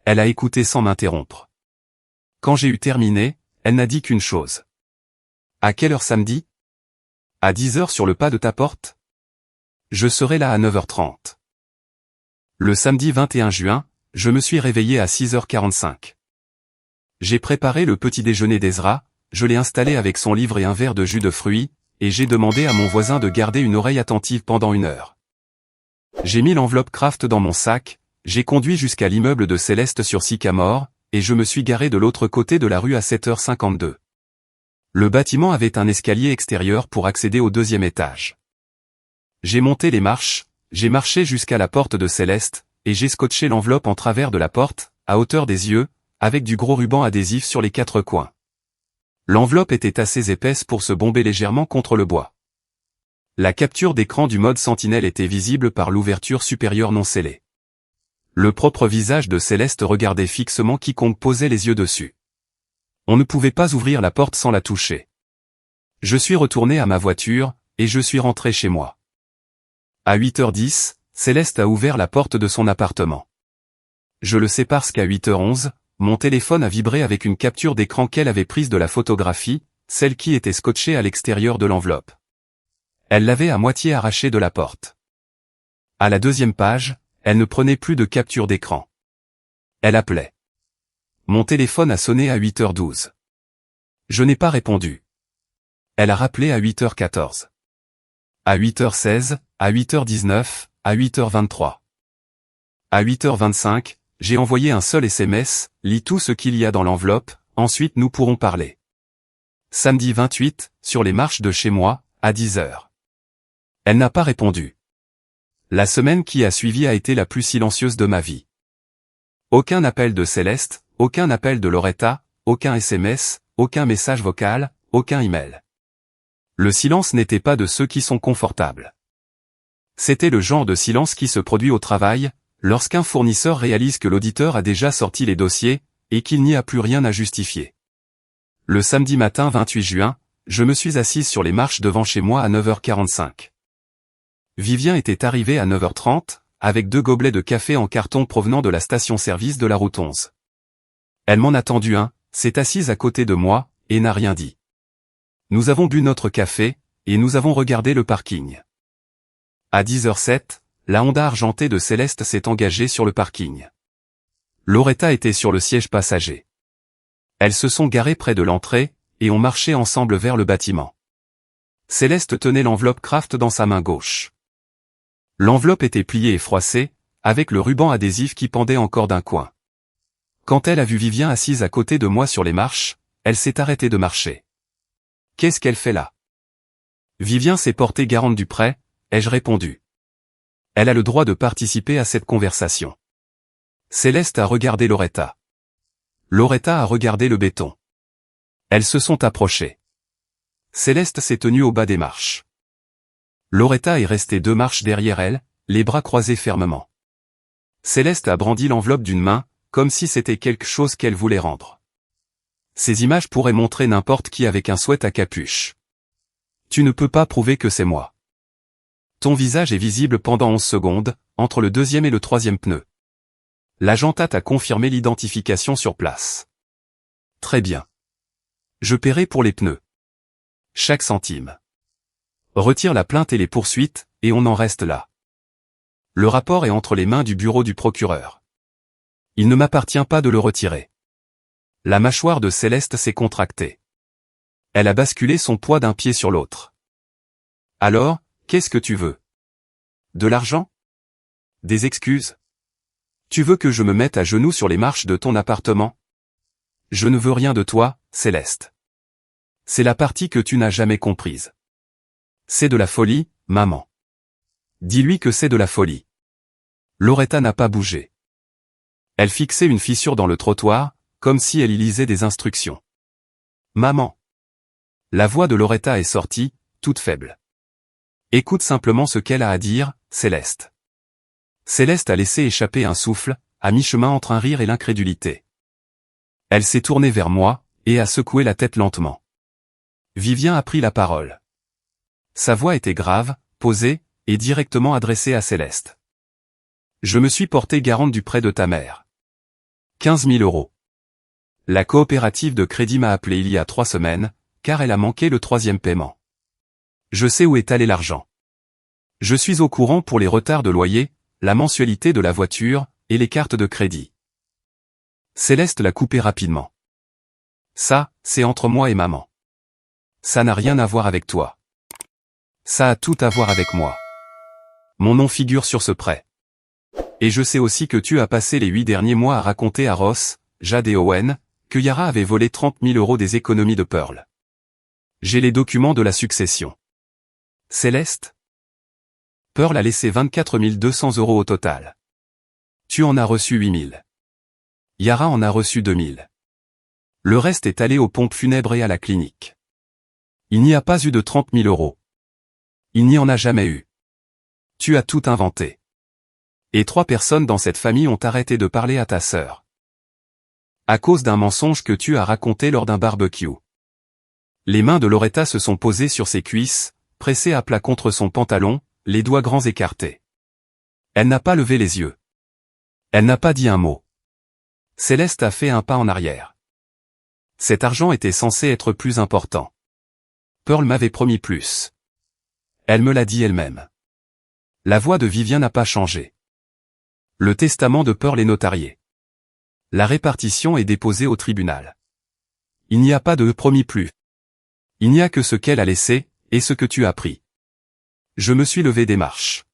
A: Elle a écouté sans m'interrompre. Quand j'ai eu terminé, elle n'a dit qu'une chose. À quelle heure samedi? À 10 h sur le pas de ta porte? Je serai là à 9h30. Le samedi 21 juin, je me suis réveillé à 6h45. J'ai préparé le petit déjeuner d'Ezra, je l'ai installé avec son livre et un verre de jus de fruits, et j'ai demandé à mon voisin de garder une oreille attentive pendant 1 heure. J'ai mis l'enveloppe Kraft dans mon sac, j'ai conduit jusqu'à l'immeuble de Céleste sur Sycamore, et je me suis garé de l'autre côté de la rue à 7h52. Le bâtiment avait un escalier extérieur pour accéder au 2e étage. J'ai monté les marches, j'ai marché jusqu'à la porte de Céleste, et j'ai scotché l'enveloppe en travers de la porte, à hauteur des yeux, avec du gros ruban adhésif sur les 4 coins. L'enveloppe était assez épaisse pour se bomber légèrement contre le bois. La capture d'écran du mode Sentinelle était visible par l'ouverture supérieure non scellée. Le propre visage de Céleste regardait fixement quiconque posait les yeux dessus. On ne pouvait pas ouvrir la porte sans la toucher. Je suis retourné à ma voiture, et je suis rentré chez moi. À 8h10, Céleste a ouvert la porte de son appartement. Je le sais parce qu'à 8h11, mon téléphone a vibré avec une capture d'écran qu'elle avait prise de la photographie, celle qui était scotchée à l'extérieur de l'enveloppe. Elle l'avait à moitié arrachée de la porte. À la 2e page, elle ne prenait plus de capture d'écran. Elle appelait. Mon téléphone a sonné à 8h12. Je n'ai pas répondu. Elle a rappelé à 8h14. À 8h16, à 8h19, à 8h23. À 8h25, j'ai envoyé un seul SMS, lis tout ce qu'il y a dans l'enveloppe, ensuite nous pourrons parler. Samedi 28, sur les marches de chez moi, à 10h. Elle n'a pas répondu. La semaine qui a suivi a été la plus silencieuse de ma vie. Aucun appel de Céleste, aucun appel de Loretta, aucun SMS, aucun message vocal, aucun email. Le silence n'était pas de ceux qui sont confortables. C'était le genre de silence qui se produit au travail, lorsqu'un fournisseur réalise que l'auditeur a déjà sorti les dossiers, et qu'il n'y a plus rien à justifier. Le samedi matin 28 juin, je me suis assise sur les marches devant chez moi à 9h45. Vivien était arrivé à 9h30, avec 2 gobelets de café en carton provenant de la station-service de la route 11. Elle m'en a tendu un, s'est assise à côté de moi, et n'a rien dit. Nous avons bu notre café, et nous avons regardé le parking. À 10h07, la Honda argentée de Céleste s'est engagée sur le parking. Loretta était sur le siège passager. Elles se sont garées près de l'entrée, et ont marché ensemble vers le bâtiment. Céleste tenait l'enveloppe Kraft dans sa main gauche. L'enveloppe était pliée et froissée, avec le ruban adhésif qui pendait encore d'un coin. Quand elle a vu Vivien assise à côté de moi sur les marches, elle s'est arrêtée de marcher. Qu'est-ce qu'elle fait là? Vivien s'est porté garante du prêt, ai-je répondu. Elle a le droit de participer à cette conversation. Céleste a regardé Loretta. Loretta a regardé le béton. Elles se sont approchées. Céleste s'est tenue au bas des marches. Loretta est restée 2 marches derrière elle, les bras croisés fermement. Céleste a brandi l'enveloppe d'une main, comme si c'était quelque chose qu'elle voulait rendre. Ces images pourraient montrer n'importe qui avec un sweat à capuche. Tu ne peux pas prouver que c'est moi. Ton visage est visible pendant 11 secondes, entre le 2e et le 3e pneu. L'agent t'a confirmé l'identification sur place. Très bien. Je paierai pour les pneus. Chaque centime. Retire la plainte et les poursuites, et on en reste là. Le rapport est entre les mains du bureau du procureur. Il ne m'appartient pas de le retirer. La mâchoire de Céleste s'est contractée. Elle a basculé son poids d'un pied sur l'autre. Alors, qu'est-ce que tu veux? De l'argent? Des excuses? Tu veux que je me mette à genoux sur les marches de ton appartement? Je ne veux rien de toi, Céleste. C'est la partie que tu n'as jamais comprise. C'est de la folie, maman. Dis-lui que c'est de la folie. Loretta n'a pas bougé. Elle fixait une fissure dans le trottoir, comme si elle y lisait des instructions. Maman. La voix de Loretta est sortie, toute faible. Écoute simplement ce qu'elle a à dire, Céleste. Céleste a laissé échapper un souffle, à mi-chemin entre un rire et l'incrédulité. Elle s'est tournée vers moi, et a secoué la tête lentement. Vivien a pris la parole. Sa voix était grave, posée, et directement adressée à Céleste. Je me suis porté garante du prêt de ta mère. 15 000 €. La coopérative de crédit m'a appelé il y a 3 semaines, car elle a manqué le 3e paiement. Je sais où est allé l'argent. Je suis au courant pour les retards de loyer, la mensualité de la voiture, et les cartes de crédit. Céleste l'a coupé rapidement. Ça, c'est entre moi et maman. Ça n'a rien à voir avec toi. Ça a tout à voir avec moi. Mon nom figure sur ce prêt. Et je sais aussi que tu as passé les 8 derniers mois à raconter à Ross, Jade et Owen, que Yara avait volé 30 000 € des économies de Pearl. J'ai les documents de la succession. Céleste? Pearl a laissé 24 200 € au total. Tu en as reçu 8 000. Yara en a reçu 2 000. Le reste est allé aux pompes funèbres et à la clinique. Il n'y a pas eu de 30 000 €. Il n'y en a jamais eu. Tu as tout inventé. Et 3 personnes dans cette famille ont arrêté de parler à ta sœur. À cause d'un mensonge que tu as raconté lors d'un barbecue. Les mains de Loretta se sont posées sur ses cuisses, pressées à plat contre son pantalon, les doigts grands écartés. Elle n'a pas levé les yeux. Elle n'a pas dit un mot. Céleste a fait un pas en arrière. Cet argent était censé être plus important. Pearl m'avait promis plus. Elle me l'a dit elle-même. La voix de Vivien n'a pas changé. Le testament de Pearl est notarié. La répartition est déposée au tribunal. Il n'y a pas de promis plus. Il n'y a que ce qu'elle a laissé, et ce que tu as pris. Je me suis levé des marches.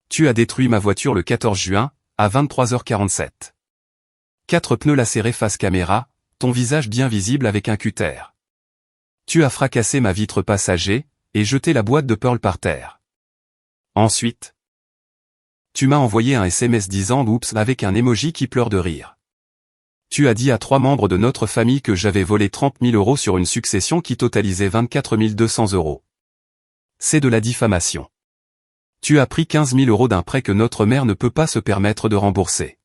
A: Tu as détruit ma voiture le 14 juin, à 23h47. 4 pneus lacérés face caméra, ton visage bien visible avec un cutter. Tu as fracassé ma vitre passager, et jeté la boîte de Pearl par terre. Ensuite, tu m'as envoyé un SMS disant « Oups » avec un emoji qui pleure de rire. Tu as dit à 3 membres de notre famille que j'avais volé 30 000 € sur une succession qui totalisait 24 200 €. C'est de la diffamation. Tu as pris 15 000 € d'un prêt que notre mère ne peut pas se permettre de rembourser.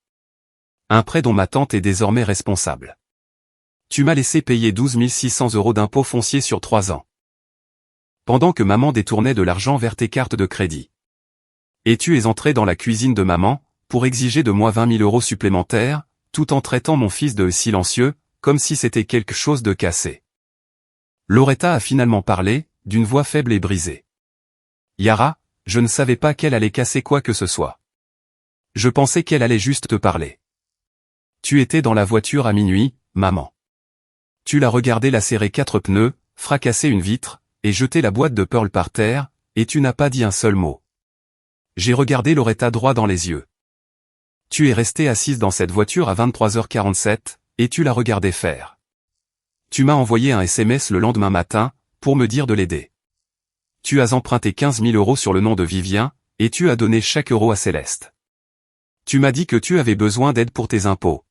A: Un prêt dont ma tante est désormais responsable. Tu m'as laissé payer 12 600 € d'impôts fonciers sur 3 ans. Pendant que maman détournait de l'argent vers tes cartes de crédit. Et tu es entré dans la cuisine de maman, pour exiger de moi 20 000 € supplémentaires, tout en traitant mon fils de silencieux, comme si c'était quelque chose de cassé. Loretta a finalement parlé, d'une voix faible et brisée. Yara, je ne savais pas qu'elle allait casser quoi que ce soit. Je pensais qu'elle allait juste te parler. Tu étais dans la voiture à minuit, maman. Tu l'as regardé lacérer 4 pneus, fracasser une vitre, et jeter la boîte de Pearl par terre, et tu n'as pas dit un seul mot. J'ai regardé Loretta droit dans les yeux. Tu es restée assise dans cette voiture à 23h47, et tu l'as regardé faire. Tu m'as envoyé un SMS le lendemain matin, pour me dire de l'aider. Tu as emprunté 15 000 € sur le nom de Vivien, et tu as donné chaque euro à Céleste. Tu m'as dit que tu avais besoin d'aide pour tes impôts.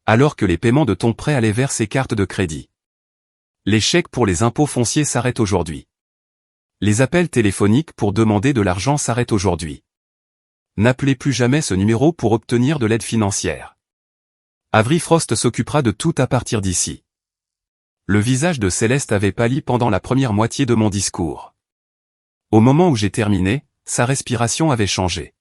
A: Alors que les paiements de ton prêt allaient vers ces cartes de crédit. Les chèques pour les impôts fonciers s'arrêtent aujourd'hui. Les appels téléphoniques pour demander de l'argent s'arrêtent aujourd'hui. N'appelez plus jamais ce numéro pour obtenir de l'aide financière. Avery Frost s'occupera de tout à partir d'ici. Le visage de Céleste avait pâli pendant la première moitié de mon discours. Au moment où j'ai terminé, sa respiration avait changé.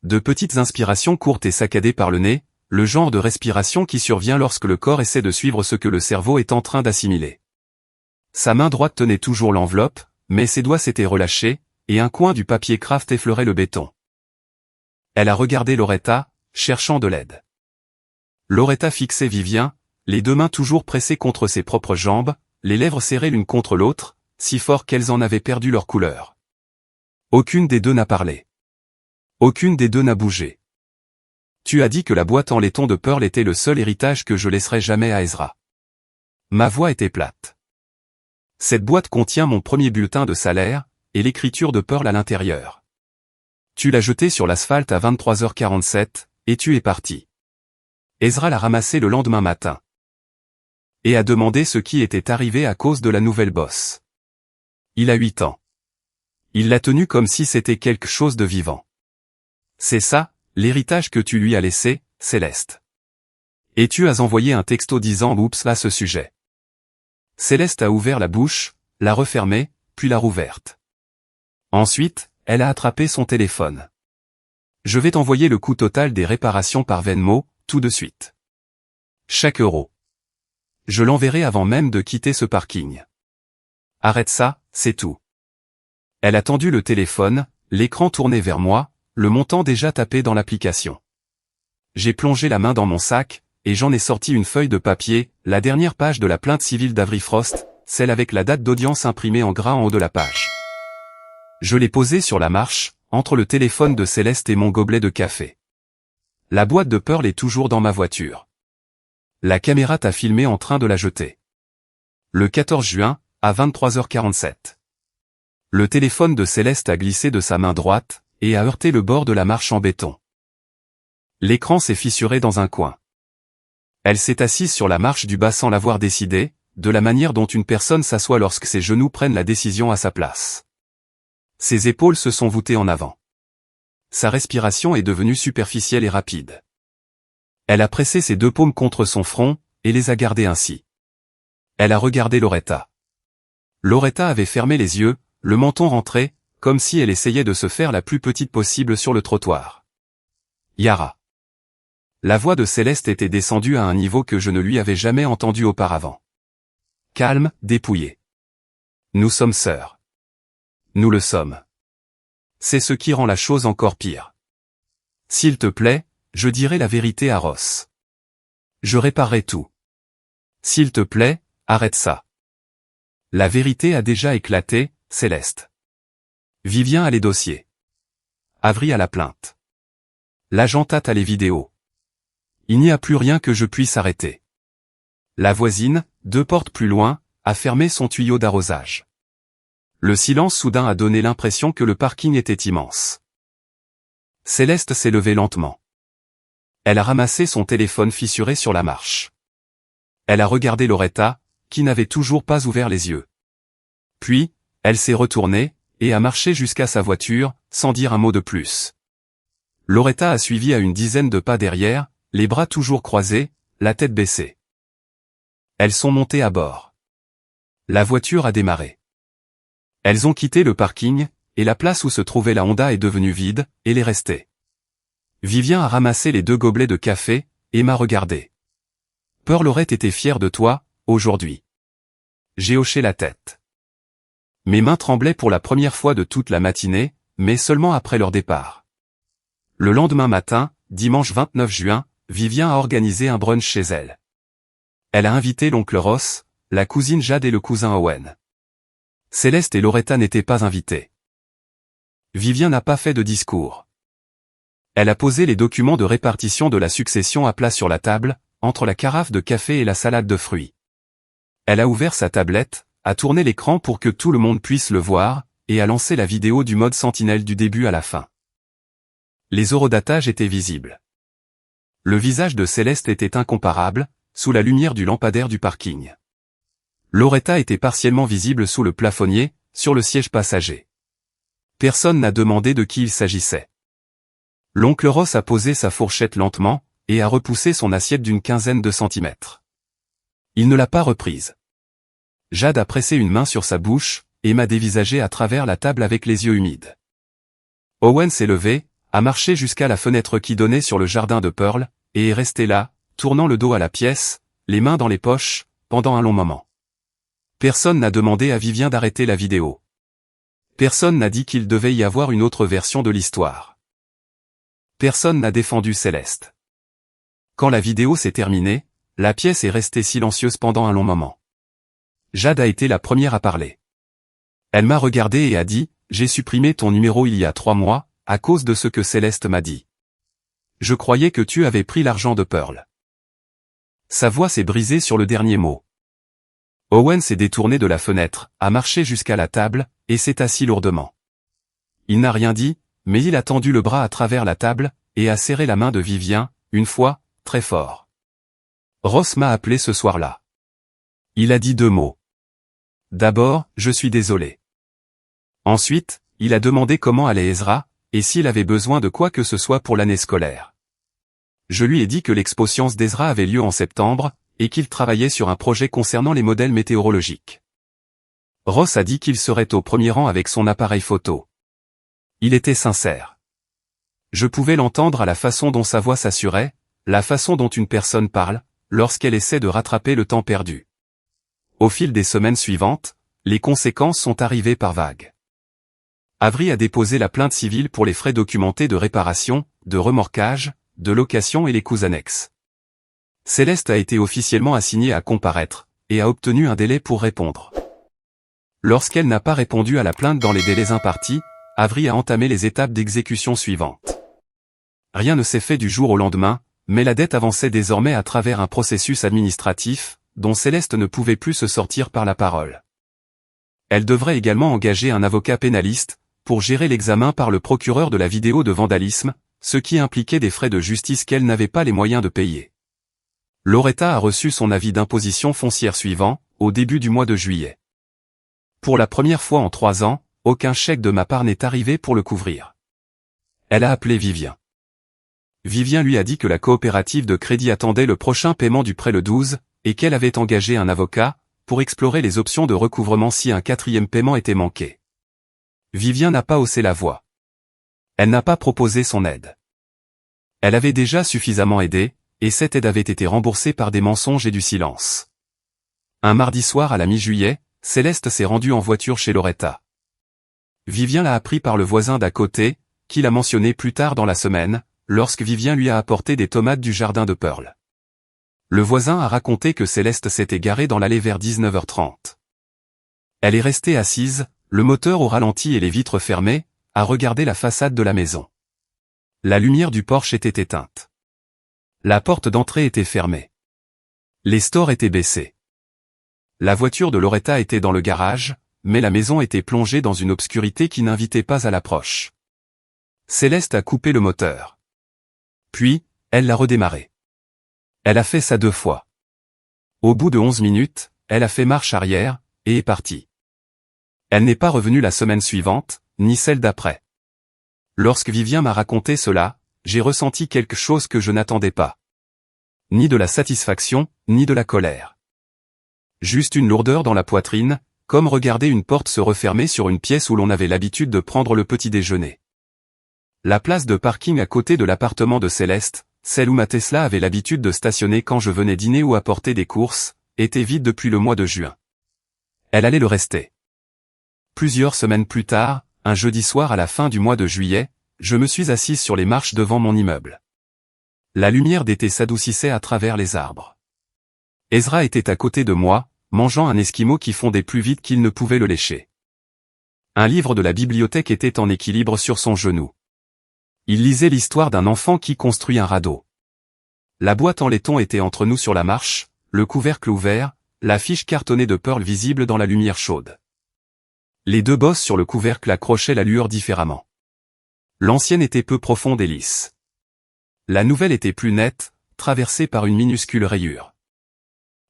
A: De petites inspirations courtes et saccadées par le nez, le genre de respiration qui survient lorsque le corps essaie de suivre ce que le cerveau est en train d'assimiler. Sa main droite tenait toujours l'enveloppe, mais ses doigts s'étaient relâchés, et un coin du papier craft effleurait le béton. Elle a regardé Loretta, cherchant de l'aide. Loretta fixait Vivien, les 2 mains toujours pressées contre ses propres jambes, les lèvres serrées l'une contre l'autre, si fort qu'elles en avaient perdu leur couleur. Aucune des deux n'a parlé. Aucune des deux n'a bougé. Tu as dit que la boîte en laiton de Pearl était le seul héritage que je laisserai jamais à Ezra. Ma voix était plate. Cette boîte contient mon premier bulletin de salaire, et l'écriture de Pearl à l'intérieur. Tu l'as jetée sur l'asphalte à 23h47, et tu es parti. Ezra l'a ramassée le lendemain matin. Et a demandé ce qui était arrivé à cause de la nouvelle bosse. Il a 8 ans. Il l'a tenue comme si c'était quelque chose de vivant. C'est ça, l'héritage que tu lui as laissé, Céleste. Et tu as envoyé un texto disant « Oups » à ce sujet. Céleste a ouvert la bouche, l'a refermée, puis l'a rouverte. Ensuite, elle a attrapé son téléphone. Je vais t'envoyer le coût total des réparations par Venmo, tout de suite. Chaque euro. Je l'enverrai avant même de quitter ce parking. Arrête ça, c'est tout. Elle a tendu le téléphone, l'écran tourné vers moi, le montant déjà tapé dans l'application. J'ai plongé la main dans mon sac, et j'en ai sorti une feuille de papier, la dernière page de la plainte civile d'Avery Frost, celle avec la date d'audience imprimée en gras en haut de la page. Je l'ai posée sur la marche, entre le téléphone de Céleste et mon gobelet de café. La boîte de Pearl est toujours dans ma voiture. La caméra t'a filmé en train de la jeter. Le 14 juin, à 23h47. Le téléphone de Céleste a glissé de sa main droite, et a heurté le bord de la marche en béton. L'écran s'est fissuré dans un coin. Elle s'est assise sur la marche du bas sans l'avoir décidé, de la manière dont une personne s'assoit lorsque ses genoux prennent la décision à sa place. Ses épaules se sont voûtées en avant. Sa respiration est devenue superficielle et rapide. Elle a pressé ses deux paumes contre son front, et les a gardées ainsi. Elle a regardé Loretta. Loretta avait fermé les yeux, le menton rentré, comme si elle essayait de se faire la plus petite possible sur le trottoir. Yara. La voix de Céleste était descendue à un niveau que je ne lui avais jamais entendu auparavant. Calme, dépouillé. Nous sommes sœurs. Nous le sommes. C'est ce qui rend la chose encore pire. S'il te plaît, je dirai la vérité à Ross. Je réparerai tout. S'il te plaît, arrête ça. La vérité a déjà éclaté, Céleste. Vivien a les dossiers. Avery a la plainte. L'agent Tate a les vidéos. Il n'y a plus rien que je puisse arrêter. La voisine, 2 portes plus loin, a fermé son tuyau d'arrosage. Le silence soudain a donné l'impression que le parking était immense. Céleste s'est levée lentement. Elle a ramassé son téléphone fissuré sur la marche. Elle a regardé Loretta, qui n'avait toujours pas ouvert les yeux. Puis, elle s'est retournée, et a marché jusqu'à sa voiture, sans dire un mot de plus. Loretta a suivi à une dizaine de pas derrière, les bras toujours croisés, la tête baissée. Elles sont montées à bord. La voiture a démarré. Elles ont quitté le parking, et la place où se trouvait la Honda est devenue vide, et les restée. Vivien a ramassé les 2 gobelets de café, et m'a regardé. Pearl aurait été fière de toi, aujourd'hui. J'ai hoché la tête. Mes mains tremblaient pour la première fois de toute la matinée, mais seulement après leur départ. Le lendemain matin, dimanche 29 juin, Vivien a organisé un brunch chez elle. Elle a invité l'oncle Ross, la cousine Jade et le cousin Owen. Céleste et Loretta n'étaient pas invités. Vivien n'a pas fait de discours. Elle a posé les documents de répartition de la succession à plat sur la table, entre la carafe de café et la salade de fruits. Elle a ouvert sa tablette, a tourné l'écran pour que tout le monde puisse le voir, et a lancé la vidéo du mode sentinelle du début à la fin. Les horodatages étaient visibles. Le visage de Céleste était incomparable, sous la lumière du lampadaire du parking. Loretta était partiellement visible sous le plafonnier, sur le siège passager. Personne n'a demandé de qui il s'agissait. L'oncle Ross a posé sa fourchette lentement, et a repoussé son assiette d'une quinzaine de centimètres. Il ne l'a pas reprise. Jade a pressé une main sur sa bouche, et m'a dévisagé à travers la table avec les yeux humides. Owen s'est levé, a marché jusqu'à la fenêtre qui donnait sur le jardin de Pearl, et est resté là, tournant le dos à la pièce, les mains dans les poches, pendant un long moment. Personne n'a demandé à Vivien d'arrêter la vidéo. Personne n'a dit qu'il devait y avoir une autre version de l'histoire. Personne n'a défendu Céleste. Quand la vidéo s'est terminée, la pièce est restée silencieuse pendant un long moment. Jade a été la première à parler. Elle m'a regardé et a dit, « J'ai supprimé ton numéro il y a 3 mois, à cause de ce que Céleste m'a dit. Je croyais que tu avais pris l'argent de Pearl. » Sa voix s'est brisée sur le dernier mot. Owen s'est détourné de la fenêtre, a marché jusqu'à la table, et s'est assis lourdement. Il n'a rien dit, mais il a tendu le bras à travers la table, et a serré la main de Vivien, une fois, très fort. Ross m'a appelé ce soir-là. Il a dit 2 mots. D'abord, je suis désolé. Ensuite, il a demandé comment allait Ezra, et s'il avait besoin de quoi que ce soit pour l'année scolaire. Je lui ai dit que l'exposition d'Ezra avait lieu en septembre, et qu'il travaillait sur un projet concernant les modèles météorologiques. Ross a dit qu'il serait au premier rang avec son appareil photo. Il était sincère. Je pouvais l'entendre à la façon dont sa voix s'assurait, la façon dont une personne parle, lorsqu'elle essaie de rattraper le temps perdu. Au fil des semaines suivantes, les conséquences sont arrivées par vagues. Avery a déposé la plainte civile pour les frais documentés de réparation, de remorquage, de location et les coûts annexes. Céleste a été officiellement assignée à comparaître, et a obtenu un délai pour répondre. Lorsqu'elle n'a pas répondu à la plainte dans les délais impartis, Avery a entamé les étapes d'exécution suivantes. Rien ne s'est fait du jour au lendemain, mais la dette avançait désormais à travers un processus administratif, dont Céleste ne pouvait plus se sortir par la parole. Elle devrait également engager un avocat pénaliste, pour gérer l'examen par le procureur de la vidéo de vandalisme, ce qui impliquait des frais de justice qu'elle n'avait pas les moyens de payer. Loretta a reçu son avis d'imposition foncière suivant, au début du mois de juillet. Pour la première fois en 3 ans, aucun chèque de ma part n'est arrivé pour le couvrir. Elle a appelé Vivien. Vivien lui a dit que la coopérative de crédit attendait le prochain paiement du prêt le 12, et qu'elle avait engagé un avocat, pour explorer les options de recouvrement si un 4e paiement était manqué. Vivien n'a pas haussé la voix. Elle n'a pas proposé son aide. Elle avait déjà suffisamment aidé, et cette aide avait été remboursée par des mensonges et du silence. Un mardi soir à la mi-juillet, Céleste s'est rendue en voiture chez Loretta. Vivien l'a appris par le voisin d'à côté, qui l'a mentionné plus tard dans la semaine, lorsque Vivien lui a apporté des tomates du jardin de Pearl. Le voisin a raconté que Céleste s'était garée dans l'allée vers 19h30. Elle est restée assise, le moteur au ralenti et les vitres fermées, à regarder la façade de la maison. La lumière du porche était éteinte. La porte d'entrée était fermée. Les stores étaient baissés. La voiture de Loretta était dans le garage, mais la maison était plongée dans une obscurité qui n'invitait pas à l'approche. Céleste a coupé le moteur. Puis, elle l'a redémarré. Elle a fait ça 2 fois. Au bout de 11 minutes, elle a fait marche arrière, et est partie. Elle n'est pas revenue la semaine suivante, ni celle d'après. Lorsque Vivien m'a raconté cela, j'ai ressenti quelque chose que je n'attendais pas. Ni de la satisfaction, ni de la colère. Juste une lourdeur dans la poitrine, comme regarder une porte se refermer sur une pièce où l'on avait l'habitude de prendre le petit déjeuner. La place de parking à côté de l'appartement de Céleste, celle où ma Tesla avait l'habitude de stationner quand je venais dîner ou apporter des courses, était vide depuis le mois de juin. Elle allait le rester. Plusieurs semaines plus tard, un jeudi soir à la fin du mois de juillet, je me suis assise sur les marches devant mon immeuble. La lumière d'été s'adoucissait à travers les arbres. Ezra était à côté de moi, mangeant un esquimau qui fondait plus vite qu'il ne pouvait le lécher. Un livre de la bibliothèque était en équilibre sur son genou. Il lisait l'histoire d'un enfant qui construit un radeau. La boîte en laiton était entre nous sur la marche, le couvercle ouvert, la fiche cartonnée de Pearl visible dans la lumière chaude. Les 2 bosses sur le couvercle accrochaient la lueur différemment. L'ancienne était peu profonde et lisse. La nouvelle était plus nette, traversée par une minuscule rayure.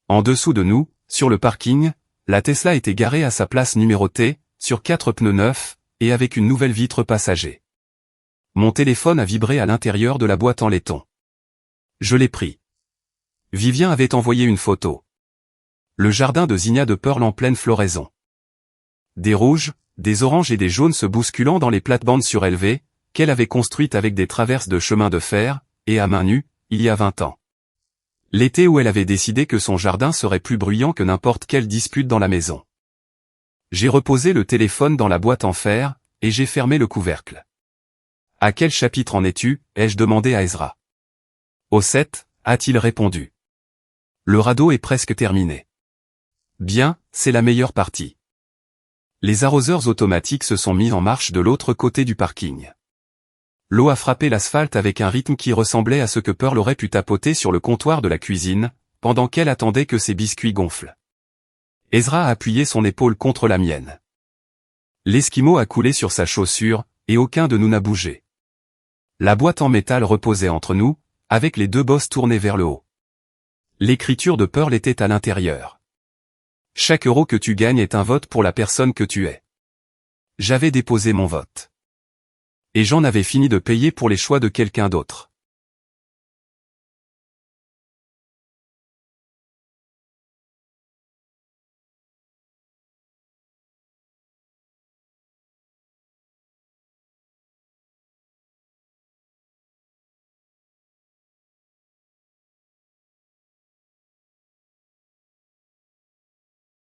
A: En dessous de nous, sur le parking, la Tesla était garée à sa place numérotée, sur 4 pneus neufs, et avec une nouvelle vitre passager. Mon téléphone a vibré à l'intérieur de la boîte en laiton. Je l'ai pris. Vivien avait envoyé une photo. Le jardin de zinnia de Pearl en pleine floraison. Des rouges, des oranges et des jaunes se bousculant dans les plates-bandes surélevées, qu'elle avait construites avec des traverses de chemin de fer, et à main nue, il y a 20 ans. L'été où elle avait décidé que son jardin serait plus bruyant que n'importe quelle dispute dans la maison. J'ai reposé le téléphone dans la boîte en fer, et j'ai fermé le couvercle. « À quel chapitre en es-tu » ai-je demandé à Ezra. « Au 7, a-t-il répondu. « Le radeau est presque terminé. »« Bien, c'est la meilleure partie. » Les arroseurs automatiques se sont mis en marche de l'autre côté du parking. L'eau a frappé l'asphalte avec un rythme qui ressemblait à ce que Pearl aurait pu tapoter sur le comptoir de la cuisine, pendant qu'elle attendait que ses biscuits gonflent. Ezra a appuyé son épaule contre la mienne. L'esquimau a coulé sur sa chaussure, et aucun de nous n'a bougé. La boîte en métal reposait entre nous, avec les 2 bosses tournées vers le haut. L'écriture de Pearl était à l'intérieur. Chaque euro que tu gagnes est un vote pour la personne que tu es. J'avais déposé mon vote. Et j'en avais fini de payer pour les choix de quelqu'un d'autre.